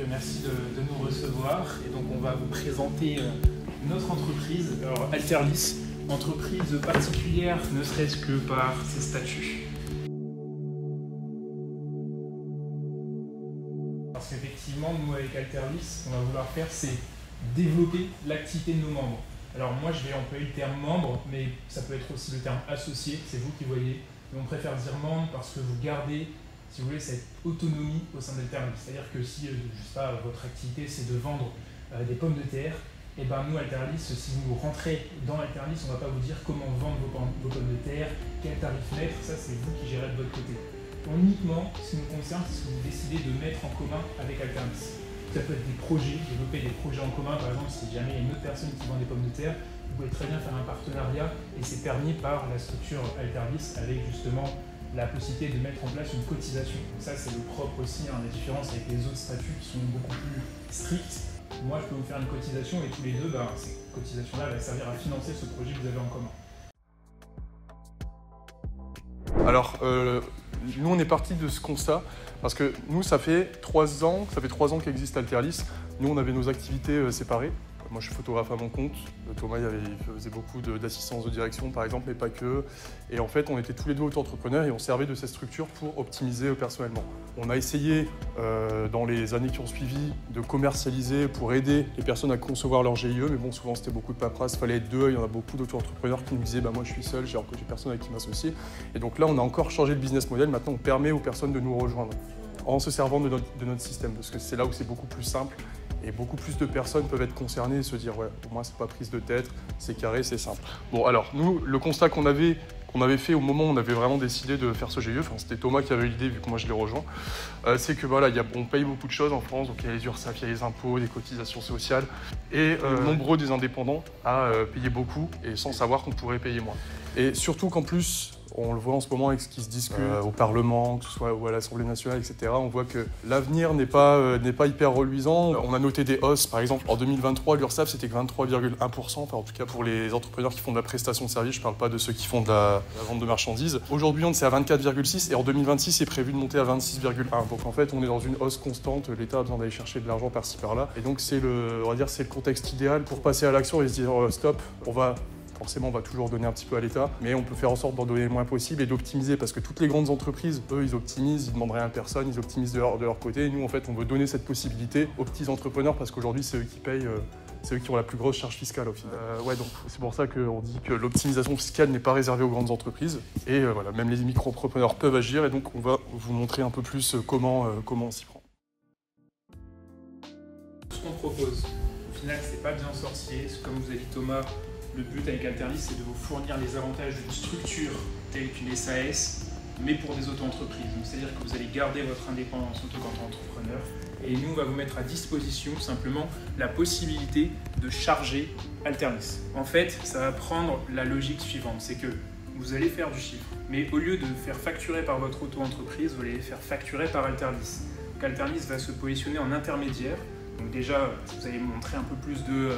Merci de nous recevoir. Et donc, on va vous présenter notre entreprise, alors Alterlis, entreprise particulière, ne serait-ce que par ses statuts. Parce qu'effectivement, nous, avec Alterlis, ce qu'on va vouloir faire, c'est développer l'activité de nos membres. Alors moi, je vais employer le terme membre, mais ça peut être aussi le terme associé, c'est vous qui voyez. Mais on préfère dire membre parce que vous gardez, si vous voulez, cette autonomie au sein d'Alterlis. C'est-à-dire que si, je sais pas, votre activité, c'est de vendre des pommes de terre, et ben nous, Alterlis, si vous rentrez dans Alterlis, on ne va pas vous dire comment vendre vos pommes de terre, quel tarif mettre, ça c'est vous qui gérez de votre côté. Uniquement, ce qui nous concerne, c'est ce que vous décidez de mettre en commun avec Alterlis. Ça peut être des projets, développer des projets en commun. Par exemple, si jamais il y a une autre personne qui vend des pommes de terre, vous pouvez très bien faire un partenariat et c'est permis par la structure Alterlis avec justement la possibilité de mettre en place une cotisation. Donc ça, c'est le propre aussi, la différence avec les autres statuts qui sont beaucoup plus stricts. Moi, je peux vous faire une cotisation et tous les deux, cette cotisation-là va servir à financer ce projet que vous avez en commun. Alors, nous, on est parti de ce constat parce que nous, ça fait 3 ans qu'existe Alterlis. Nous, on avait nos activités séparées. Moi, je suis photographe à mon compte. Thomas, il faisait beaucoup d'assistance de direction, par exemple, mais pas que. Et en fait, on était tous les deux auto-entrepreneurs et on servait de cette structure pour optimiser personnellement. On a essayé, dans les années qui ont suivi, de commercialiser pour aider les personnes à concevoir leur GIE. Mais bon, souvent, c'était beaucoup de paperasse. Il fallait être deux. Il y en a beaucoup d'auto-entrepreneurs qui nous disaient moi, je suis seul, j'ai personne avec qui m'associer. Et donc là, on a encore changé le business model. Maintenant, on permet aux personnes de nous rejoindre en se servant de notre système. Parce que c'est là où c'est beaucoup plus simple. Et beaucoup plus de personnes peuvent être concernées et se dire ouais, pour moi c'est pas prise de tête, c'est carré, c'est simple. Bon alors nous, le constat qu'on avait fait au moment où on avait vraiment décidé de faire ce GIE, c'était Thomas qui avait eu l'idée vu que moi je l'ai rejoint, c'est que voilà, on paye beaucoup de choses en France, donc il y a les URSSAF, il y a les impôts, les cotisations sociales, et nombreux des indépendants à payer beaucoup et sans savoir qu'on pourrait payer moins. Et surtout qu'en plus, on le voit en ce moment avec ce qui se discute au Parlement, que ce soit ou à l'Assemblée nationale, etc. On voit que l'avenir n'est pas hyper reluisant. On a noté des hausses, par exemple, en 2023, l'URSSAF, c'était que 23,1%, enfin, en tout cas pour les entrepreneurs qui font de la prestation de service, je ne parle pas de ceux qui font de la vente de marchandises. Aujourd'hui, on est à 24,6% et en 2026, c'est prévu de monter à 26,1%. Donc en fait, on est dans une hausse constante. L'État a besoin d'aller chercher de l'argent par-ci par-là. Et donc c'est le contexte idéal pour passer à l'action et se dire stop, forcément, on va toujours donner un petit peu à l'État, mais on peut faire en sorte d'en donner le moins possible et d'optimiser, parce que toutes les grandes entreprises, eux, ils optimisent, ils ne demandent rien à personne, ils optimisent de leur côté. Et nous, en fait, on veut donner cette possibilité aux petits entrepreneurs, parce qu'aujourd'hui, c'est eux qui payent, c'est eux qui ont la plus grosse charge fiscale au final. Donc c'est pour ça qu'on dit que l'optimisation fiscale n'est pas réservée aux grandes entreprises. Et voilà, même les micro-entrepreneurs peuvent agir, et donc on va vous montrer un peu plus comment on s'y prend. Ce qu'on propose, au final, c'est pas bien sorcier, comme vous a dit Thomas. Le but avec Alterlis, c'est de vous fournir les avantages d'une structure telle qu'une SAS, mais pour des auto-entreprises. C'est-à-dire que vous allez garder votre indépendance en tant qu'entrepreneur. Et nous, on va vous mettre à disposition simplement la possibilité de charger Alterlis. En fait, ça va prendre la logique suivante, c'est que vous allez faire du chiffre, mais au lieu de faire facturer par votre auto-entreprise, vous allez les faire facturer par Alterlis. Donc Alterlis va se positionner en intermédiaire. Donc déjà, vous allez montrer un peu plus de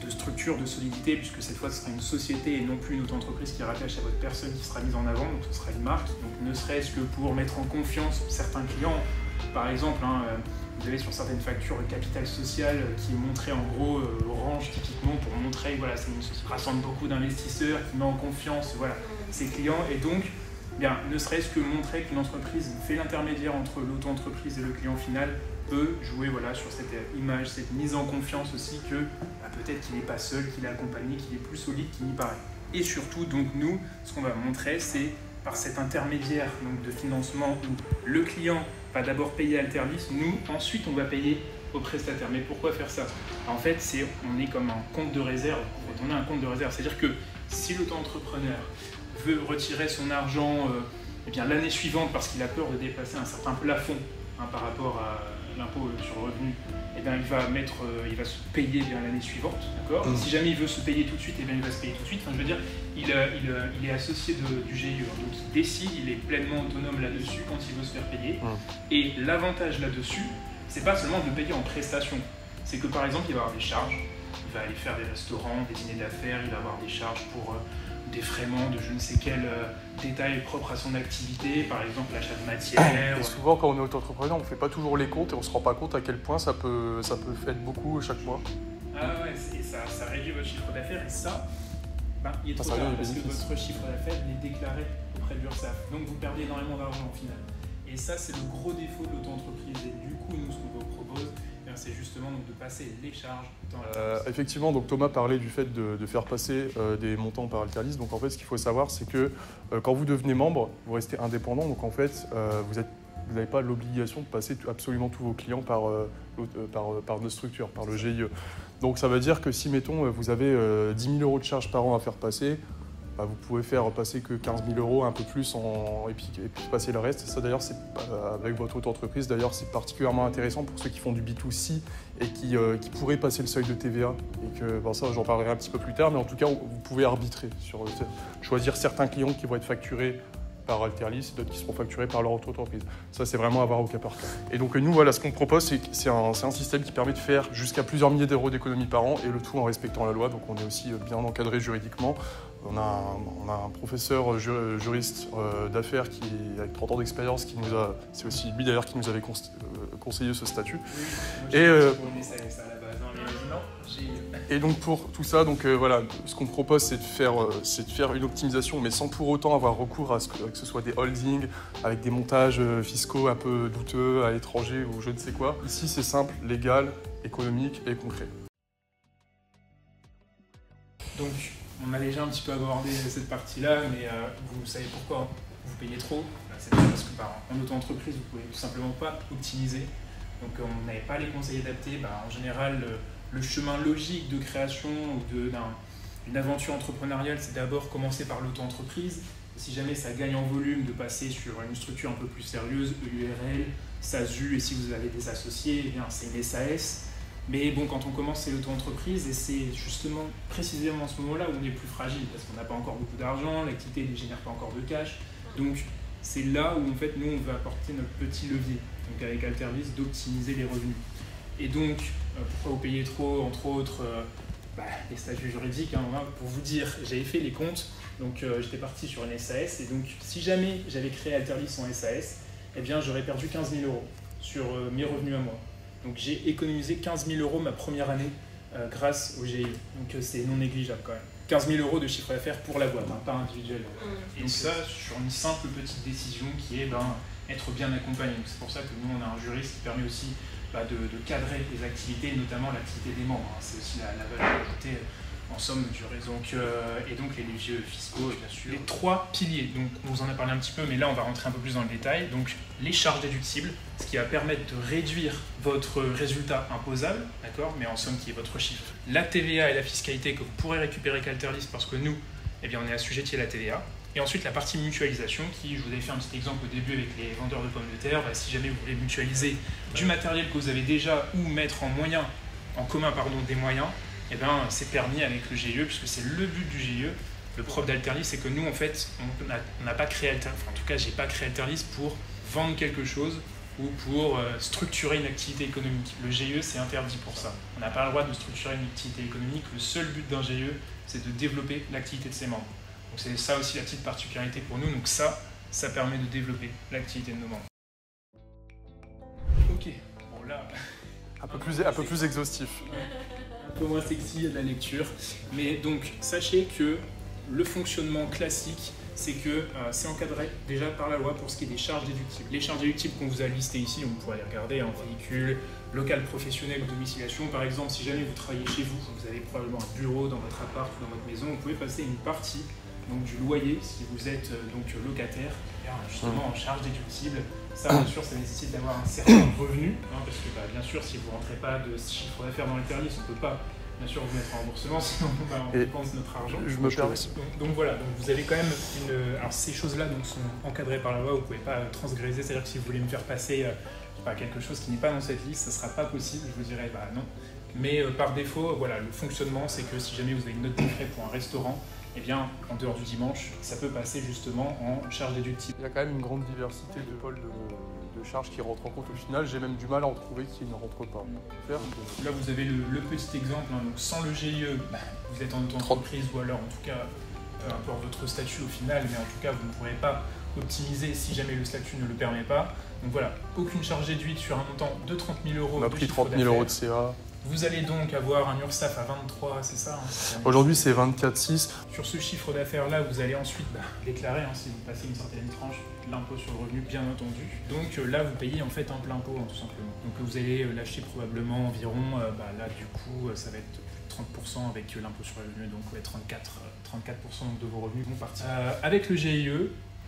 structure, de solidité, puisque cette fois, ce sera une société et non plus une auto-entreprise qui est rattachée à votre personne qui sera mise en avant, donc ce sera une marque. Donc ne serait-ce que pour mettre en confiance certains clients. Par exemple, vous avez sur certaines factures le capital social qui est montré en gros orange typiquement pour montrer, voilà, ça rassemble beaucoup d'investisseurs, qui met en confiance ses clients. Et donc, ne serait-ce que montrer qu'une entreprise fait l'intermédiaire entre l'auto-entreprise et le client final, peut jouer sur cette image, cette mise en confiance aussi que peut-être qu'il n'est pas seul, qu'il est accompagné, qu'il est plus solide qu'il n'y paraît. Et surtout, donc nous, ce qu'on va montrer, c'est par cet intermédiaire de financement où le client va d'abord payer Alterlis, nous, ensuite on va payer au prestataire. Mais pourquoi faire ça? En fait, on est comme un compte de réserve. En fait, on a un compte de réserve, c'est-à-dire que si l'auto-entrepreneur veut retirer son argent l'année suivante parce qu'il a peur de dépasser un certain plafond par rapport à l'impôt sur le revenu, il va se payer l'année suivante, d'accord. Si jamais il veut se payer tout de suite, il va se payer tout de suite. Enfin, je veux dire, il est associé du GIE, donc il décide, il est pleinement autonome là-dessus quand il veut se faire payer. Et l'avantage là-dessus, c'est pas seulement de payer en prestation, c'est que par exemple, il va avoir des charges, il va aller faire des restaurants, des dîners d'affaires, il va avoir des charges pour d'effraiement de je ne sais quel détail propre à son activité, par exemple l'achat de matière. Et souvent, quand on est auto-entrepreneur, on ne fait pas toujours les comptes et on ne se rend pas compte à quel point ça peut faire beaucoup chaque mois. Ah ouais, et ça réduit votre chiffre d'affaires et ça, il est trop Ça tard réduit les parce que bénéfices. votre chiffre d'affaires n'est déclaré auprès de l'URSSAF. Donc vous perdez énormément d'argent au final. Et ça, c'est le gros défaut de l'auto-entreprise. Et du coup, nous, ce qu'on vous propose, c'est justement donc, de passer les charges dans la Effectivement, donc Thomas parlait du fait de faire passer des montants par Alterlis. Donc en fait, ce qu'il faut savoir, c'est que quand vous devenez membre, vous restez indépendant. Donc en fait, vous n'avez pas l'obligation de passer absolument tous vos clients par notre structure, par le GIE. Donc ça veut dire que si, mettons, vous avez 10 000 € de charges par an à faire passer, vous pouvez faire passer que 15 000 €, un peu plus, et puis passer le reste. Ça d'ailleurs, avec votre auto-entreprise, d'ailleurs, c'est particulièrement intéressant pour ceux qui font du B2C et qui pourraient passer le seuil de TVA. Et que, ça, j'en parlerai un petit peu plus tard, mais en tout cas, vous pouvez arbitrer, choisir certains clients qui vont être facturés par Alterlis et d'autres qui seront facturés par leur auto-entreprise. Ça, c'est vraiment à voir au cas par cas. Et donc nous, voilà, ce qu'on propose, c'est un système qui permet de faire jusqu'à plusieurs milliers d'euros d'économies par an, et le tout en respectant la loi. Donc on est aussi bien encadré juridiquement. On a un professeur juriste d'affaires avec 30 ans d'expérience c'est aussi lui d'ailleurs qui nous avait conseillé ce statut. Oui, et donc pour tout ça, voilà, ce qu'on propose, c'est de faire une optimisation, mais sans pour autant avoir recours à ce que ce soit des holdings avec des montages fiscaux un peu douteux à l'étranger ou je ne sais quoi. Ici, c'est simple, légal, économique et concret. Donc, on a déjà un petit peu abordé cette partie-là, mais vous savez pourquoi vous payez trop. C'est parce que en auto-entreprise, vous ne pouvez tout simplement pas optimiser. Donc, on n'avait pas les conseils adaptés. En général, le chemin logique de création ou d'une aventure entrepreneuriale, c'est d'abord commencer par l'auto-entreprise. Si jamais ça gagne en volume, de passer sur une structure un peu plus sérieuse, EURL, SASU, et si vous avez des associés, eh bien c'est une SAS. Mais bon, quand on commence, c'est l'auto-entreprise, et c'est justement précisément ce moment-là où on est plus fragile, parce qu'on n'a pas encore beaucoup d'argent, l'activité ne génère pas encore de cash. Donc c'est là où en fait nous on va apporter notre petit levier, donc avec Alterlis, d'optimiser les revenus. Et donc pourquoi vous payez trop, entre autres les statuts juridiques, pour vous dire, j'avais fait les comptes, donc j'étais parti sur une SAS, et donc si jamais j'avais créé Alterlis en SAS, eh bien j'aurais perdu 15 000 € sur mes revenus à moi. Donc j'ai économisé 15 000 € ma première année grâce au GIE, donc c'est non négligeable quand même. 15 000 € de chiffre d'affaires pour la boîte, pas individuel. Et donc ça, sur une simple petite décision qui est être bien accompagné. C'est pour ça que nous, on a un juriste qui permet aussi de cadrer les activités, notamment l'activité des membres. C'est aussi la valeur ajoutée en somme du réseau. Et donc les leviers fiscaux, bien sûr. Les 3 piliers, donc on vous en a parlé un petit peu, mais là on va rentrer un peu plus dans le détail. Donc les charges déductibles, ce qui va permettre de réduire votre résultat imposable, d'accord, mais en somme qui est votre chiffre. La TVA et la fiscalité que vous pourrez récupérer qu'Alterlis parce que nous, eh bien, on est assujetti à la TVA. Et ensuite la partie mutualisation qui, je vous avais fait un petit exemple au début avec les vendeurs de pommes de terre, si jamais vous voulez mutualiser du matériel que vous avez déjà ou mettre en commun des moyens, eh bien, c'est permis avec le GIE, puisque c'est le but du GIE. Le propre d'Alterlis, c'est que nous, en fait, on n'a pas créé Alterlis, en tout cas, j'ai pas créé Alterlis pour vendre quelque chose ou pour structurer une activité économique. Le GIE, c'est interdit pour ça. On n'a pas le droit de structurer une activité économique. Le seul but d'un GIE, c'est de développer l'activité de ses membres. Donc c'est ça aussi la petite particularité pour nous. Donc ça permet de développer l'activité de nos membres. Ok, bon là... Un peu plus exhaustif. Un peu moins sexy à la lecture. Mais donc, sachez que le fonctionnement classique, c'est que c'est encadré déjà par la loi pour ce qui est des charges déductibles. Les charges déductibles qu'on vous a listées ici, on pourrait les regarder en véhicule, local professionnel ou domiciliation. Par exemple, si jamais vous travaillez chez vous, vous avez probablement un bureau dans votre appart ou dans votre maison, vous pouvez passer une partie donc, du loyer si vous êtes locataire, justement en charge déductible. Ça, bien sûr, ça nécessite d'avoir un certain revenu, parce que bien sûr, si vous ne rentrez pas de chiffre d'affaires dans Alterlis, on ne peut pas bien sûr vous mettre en remboursement, sinon on dépense notre argent. Je me permets. Donc voilà, donc vous avez quand même alors ces choses-là sont encadrées par la loi, vous ne pouvez pas transgresser, c'est-à-dire que si vous voulez me faire passer quelque chose qui n'est pas dans cette liste, ça ne sera pas possible, je vous dirais non. Mais par défaut, voilà, le fonctionnement, c'est que si jamais vous avez une note de frais pour un restaurant, eh bien, en dehors du dimanche, ça peut passer justement en charge déductible. Il y a quand même une grande diversité de pôles de charges qui rentrent en compte au final. J'ai même du mal à en trouver qui ne rentrent pas. Là, vous avez le petit exemple. Donc, sans le GIE, vous êtes en auto-entreprise ou alors en tout cas importe votre statut au final, mais en tout cas, vous ne pourrez pas optimiser si jamais le statut ne le permet pas. Donc voilà, aucune charge déduite sur un montant de 30 000 €. On a pris 30 000 € de CA. Vous allez donc avoir un URSSAF à 23, c'est ça Aujourd'hui, c'est 24,6. Sur ce chiffre d'affaires-là, vous allez ensuite déclarer, si vous passez une certaine tranche, l'impôt sur le revenu, bien entendu. Donc là, vous payez en fait un plein pot, tout simplement. Donc vous allez lâcher probablement environ, là du coup, ça va être 30% avec l'impôt sur le revenu, donc 34% de vos revenus vont partir. Avec le GIE,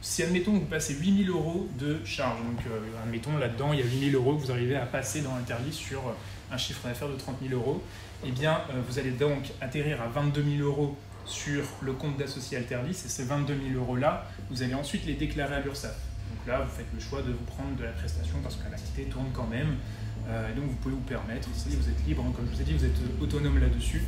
si admettons que vous passez 8 000 € de charge, donc admettons là-dedans il y a 8 000 € que vous arrivez à passer dans Alterlis sur un chiffre d'affaires de 30 000 €, eh bien vous allez donc atterrir à 22 000 € sur le compte d'associé Alterlis, et ces 22 000 € là, vous allez ensuite les déclarer à l'URSSAF. Donc là, vous faites le choix de vous prendre de la prestation parce que l'activité tourne quand même, donc vous pouvez vous permettre, ici vous êtes libre, comme je vous ai dit, vous êtes autonome là-dessus.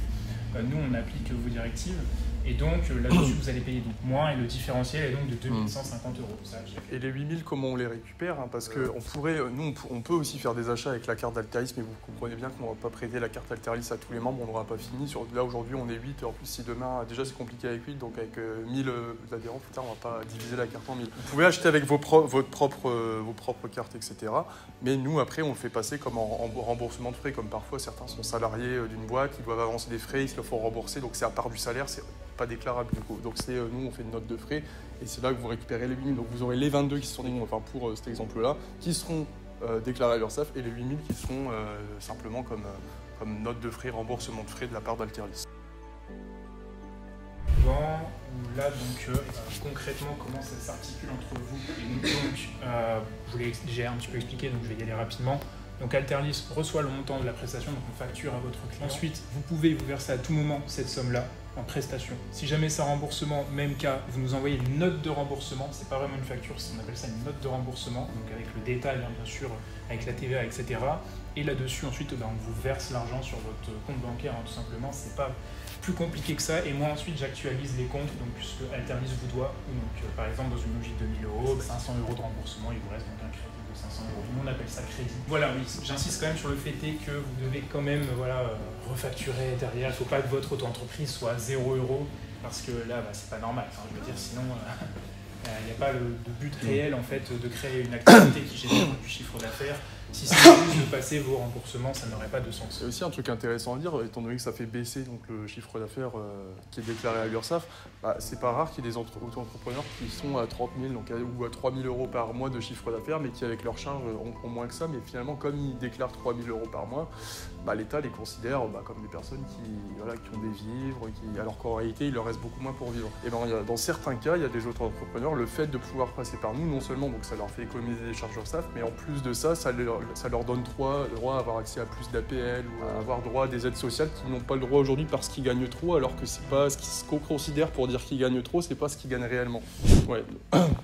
Nous on applique vos directives. Et donc là-dessus, vous allez payer donc moins, et le différentiel est donc de 2 150 €. Ça, et les 8 000, comment on les récupère parce qu'on pourrait, nous, on peut aussi faire des achats avec la carte d'Alterlis, mais vous comprenez bien qu'on ne va pas prêter la carte Alterlis à tous les membres, on n'aura pas fini. Là, aujourd'hui, on est 8, en plus, si demain, déjà, c'est compliqué avec 8, donc avec 1000 adhérents, putain, on ne va pas diviser la carte en 1000. Vous pouvez acheter avec vos propres cartes, etc. Mais nous, après, on le fait passer comme en remboursement de frais, comme parfois, certains sont salariés d'une boîte, ils doivent avancer des frais, ils se le font rembourser, donc c'est à part du salaire, c'est pas déclarable du coup. Donc nous on fait une note de frais et c'est là que vous récupérez les 8 000. Donc vous aurez les 22 qui sont, pour cet exemple-là, qui seront déclarés à l'URSSAF, et les 8 000 qui seront simplement comme note de frais, remboursement de frais de la part d'Alterlis. Là donc concrètement comment ça s'articule entre vous et nous. Donc je vous l'ai déjà un petit peu expliqué, donc je vais y aller rapidement. Donc Alterlis reçoit le montant de la prestation, donc on facture à votre client. Ensuite, vous pouvez vous verser à tout moment cette somme-là en prestation. Si jamais c'est un remboursement, même cas, vous nous envoyez une note de remboursement. C'est pas vraiment une facture, on appelle ça une note de remboursement, donc avec le détail, bien sûr, avec la TVA, etc. Et là-dessus, ensuite, on vous verse l'argent sur votre compte bancaire, tout simplement. C'est pas plus compliqué que ça. Et moi, ensuite, j'actualise les comptes, donc puisque Alterlis vous doit, donc par exemple, dans une logique de 1 000 €, 500 € de remboursement, il vous reste donc un crédit de 500 €. Nous, on appelle ça crédit. Voilà, oui, j'insiste quand même sur le fait que vous devez quand même refacturer derrière. Il ne faut pas que votre auto-entreprise soit 0 €, parce que là, c'est pas normal. Enfin, je veux dire, sinon, il n'y a pas de but réel, en fait, de créer une activité qui génère du chiffre d'affaires. Si c'est juste de passer vos remboursements, ça n'aurait pas de sens. C'est aussi un truc intéressant à dire, étant donné que ça fait baisser donc, le chiffre d'affaires qui est déclaré à l'URSSAF, c'est pas rare qu'il y ait des auto-entrepreneurs qui sont à 30 000 ou à 3 000 € par mois de chiffre d'affaires, mais qui avec leurs charges ont moins que ça. Mais finalement, comme ils déclarent 3 000 € par mois, l'État les considère comme des personnes qui ont des vivres, alors qu'en réalité, il leur reste beaucoup moins pour vivre. Et dans certains cas, il y a des auto-entrepreneurs, le fait de pouvoir passer par nous, non seulement donc, ça leur fait économiser des charges URSSAF, mais en plus de ça, ça leur donne droit à avoir accès à plus d'APL ou à avoir droit à des aides sociales qu'ils n'ont pas le droit aujourd'hui parce qu'ils gagnent trop, alors que c'est pas ce qu'on considère pour dire qu'ils gagnent trop, c'est pas ce qu'ils gagnent réellement. Ouais.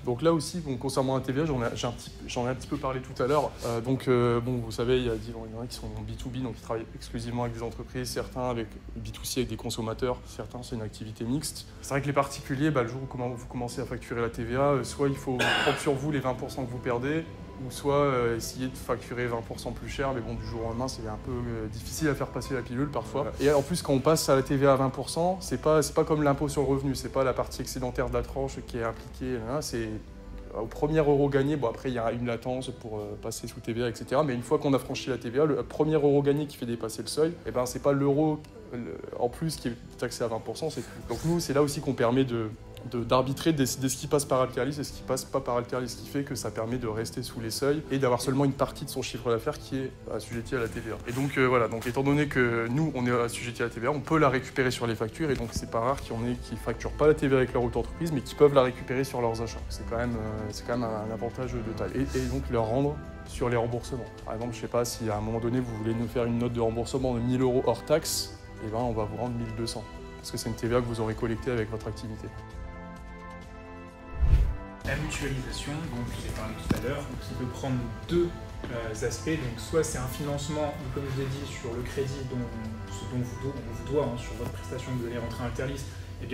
Donc là aussi, concernant la TVA, j'en ai un petit peu parlé tout à l'heure. Vous savez, il y en a qui sont en B2B, donc qui travaillent exclusivement avec des entreprises, certains avec B2C avec des consommateurs, certains c'est une activité mixte. C'est vrai que les particuliers, le jour où vous commencez à facturer la TVA, soit il faut prendre sur vous les 20% que vous perdez, ou soit essayer de facturer 20% plus cher, mais du jour au lendemain, c'est un peu difficile à faire passer la pilule parfois. Et en plus, quand on passe à la TVA à 20%, c'est pas comme l'impôt sur le revenu, c'est pas la partie excédentaire de la tranche qui est impliquée, c'est au premier euro gagné, après il y a une latence pour passer sous TVA, etc. Mais une fois qu'on a franchi la TVA, le premier euro gagné qui fait dépasser le seuil, c'est pas l'euro en plus qui est taxé à 20%, c'est tout. Donc nous, c'est là aussi qu'on permet d'arbitrer, de décider ce qui passe par Alterlis et ce qui passe pas par Alterlis, ce qui fait que ça permet de rester sous les seuils et d'avoir seulement une partie de son chiffre d'affaires qui est assujettie à la TVA. Et donc donc étant donné que nous on est assujettis à la TVA, on peut la récupérer sur les factures, et donc c'est pas rare qu'il y en ait qui facturent pas la TVA avec leur auto-entreprise mais qui peuvent la récupérer sur leurs achats. C'est quand même un avantage de taille. Et donc leur rendre sur les remboursements. Par exemple, je sais pas si à un moment donné vous voulez nous faire une note de remboursement de 1 000 € hors taxe, on va vous rendre 1 200 parce que c'est une TVA que vous aurez collectée avec votre activité. La mutualisation, dont je vous ai parlé tout à l'heure, qui peut prendre deux aspects. Donc, soit c'est un financement, comme je vous ai dit, sur le crédit dont on vous doit sur votre prestation que vous allez rentrer à Alterlis.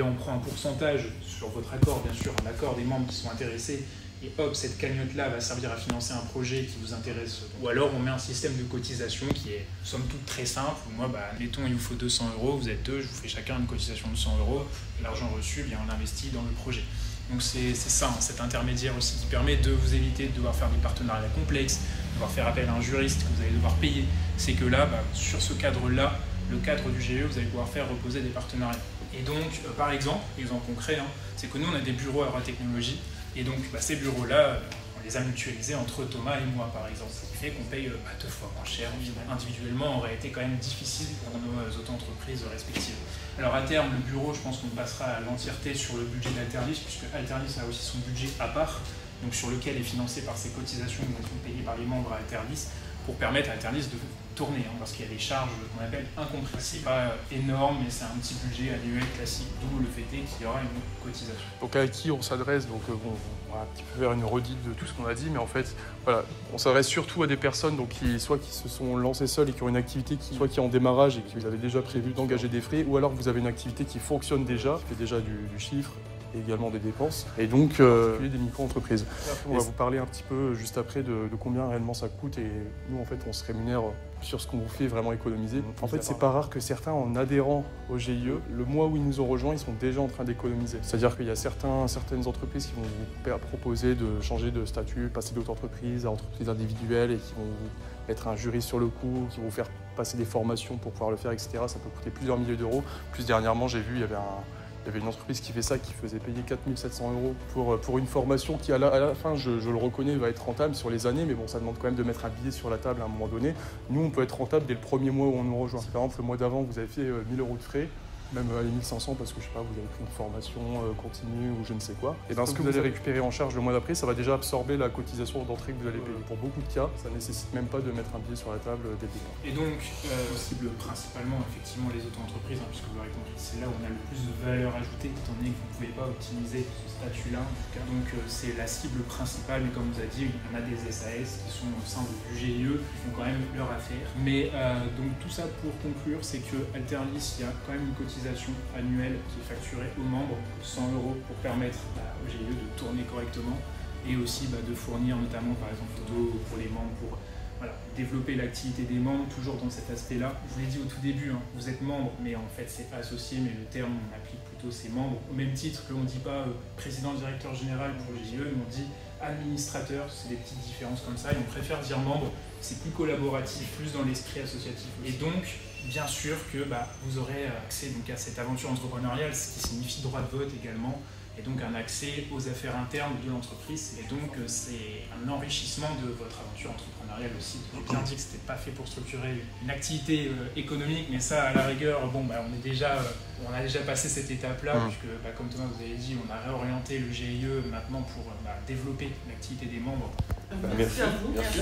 On prend un pourcentage sur votre accord, bien sûr, un accord des membres qui sont intéressés, et hop, cette cagnotte-là va servir à financer un projet qui vous intéresse. Ou alors on met un système de cotisation qui est somme toute très simple. Moi, admettons, il vous faut 200 €, vous êtes deux, je vous fais chacun une cotisation de 100 €. L'argent reçu, bien, on investit dans le projet. Donc c'est ça, cet intermédiaire aussi qui permet de vous éviter de devoir faire des partenariats complexes, de devoir faire appel à un juriste que vous allez devoir payer. C'est que là, sur ce cadre-là, le cadre du GIE, vous allez pouvoir faire reposer des partenariats. Et donc, par exemple concret, c'est que nous, on a des bureaux à Eurotechnologie. Et donc, ces bureaux-là, on les a mutualisés entre Thomas et moi, par exemple. Ce qui fait qu'on paye 2 fois moins cher. Individuellement, aurait été quand même difficile pour nos auto-entreprises respectives. Alors, à terme, le bureau, je pense qu'on passera à l'entièreté sur le budget d'Alterlis, puisque Alterlis a aussi son budget à part, donc sur lequel est financé par ces cotisations qui sont payées par les membres à Alterlis, pour permettre à Alterlis de tourner, parce qu'il y a des charges qu'on appelle incomprises. C'est pas énorme, mais c'est un petit budget annuel classique, d'où le fait est qu'il y aura une cotisation. Donc à qui on s'adresse, donc on va un petit peu faire une redite de tout ce qu'on a dit, mais en fait, voilà, on s'adresse surtout à des personnes donc, qui se sont lancées seules et qui ont une activité soit qui est en démarrage et qui vous avez déjà prévu d'engager des frais, ou alors vous avez une activité qui fonctionne déjà, qui fait déjà du chiffre, et également des dépenses, et donc des micro-entreprises. On va vous parler un petit peu juste après de combien réellement ça coûte, et nous en fait on se rémunère sur ce qu'on vous fait vraiment économiser. En fait, c'est pas rare que certains, en adhérant au GIE, le mois où ils nous ont rejoints, ils sont déjà en train d'économiser. C'est-à-dire qu'il y a certaines entreprises qui vont vous proposer de changer de statut, passer d'auto-entreprise à entreprise individuelle, et qui vont vous mettre un juriste sur le coup, qui vont vous faire passer des formations pour pouvoir le faire, etc. Ça peut coûter plusieurs milliers d'euros. Plus dernièrement, j'ai vu, il y avait une entreprise qui fait ça, qui faisait payer 4 700 € pour une formation qui, à la fin, je le reconnais, va être rentable sur les années, mais bon, ça demande quand même de mettre un billet sur la table à un moment donné. Nous, on peut être rentable dès le premier mois où on nous rejoint. Si par exemple, le mois d'avant, vous avez fait 1 000 € de frais, même à 1500 parce que je sais pas, vous avez pris une formation continue ou je ne sais quoi. Et bien ce que vous allez récupérer en charge le mois d'après, ça va déjà absorber la cotisation d'entrée que vous allez payer. Pour beaucoup de cas, ça nécessite même pas de mettre un billet sur la table dès le départ. Et donc, on cible principalement effectivement les auto-entreprises, puisque vous l'aurez compris, c'est là où on a le plus de valeur ajoutée, étant donné que vous ne pouvez pas optimiser ce statut-là en tout cas. Donc c'est la cible principale, mais comme on vous a dit, on a des SAS qui sont au sein du GIE, qui font quand même leur affaire. Mais donc tout ça pour conclure, c'est que Alterlis, il y a quand même une cotisation annuelle qui est facturée aux membres, 100 € pour permettre au GIE de tourner correctement, et aussi de fournir notamment par exemple photos pour les membres, pour développer l'activité des membres, toujours dans cet aspect-là. Je vous l'ai dit au tout début, vous êtes membre, mais en fait c'est associé, mais le terme on applique plutôt c'est membres, au même titre qu'on ne dit pas président, directeur général pour le GIE, mais on dit administrateur, c'est des petites différences comme ça, et on préfère dire membre, c'est plus collaboratif, plus dans l'esprit associatif. Et donc, bien sûr que vous aurez accès à cette aventure entrepreneuriale, ce qui signifie droit de vote également, et donc un accès aux affaires internes de l'entreprise. Et donc c'est un enrichissement de votre aventure entrepreneuriale aussi. J'ai bien dit que ce n'était pas fait pour structurer une activité économique, mais ça à la rigueur, on a déjà passé cette étape-là, puisque comme Thomas vous avez dit, on a réorienté le GIE maintenant pour développer l'activité des membres. Merci à vous. Merci.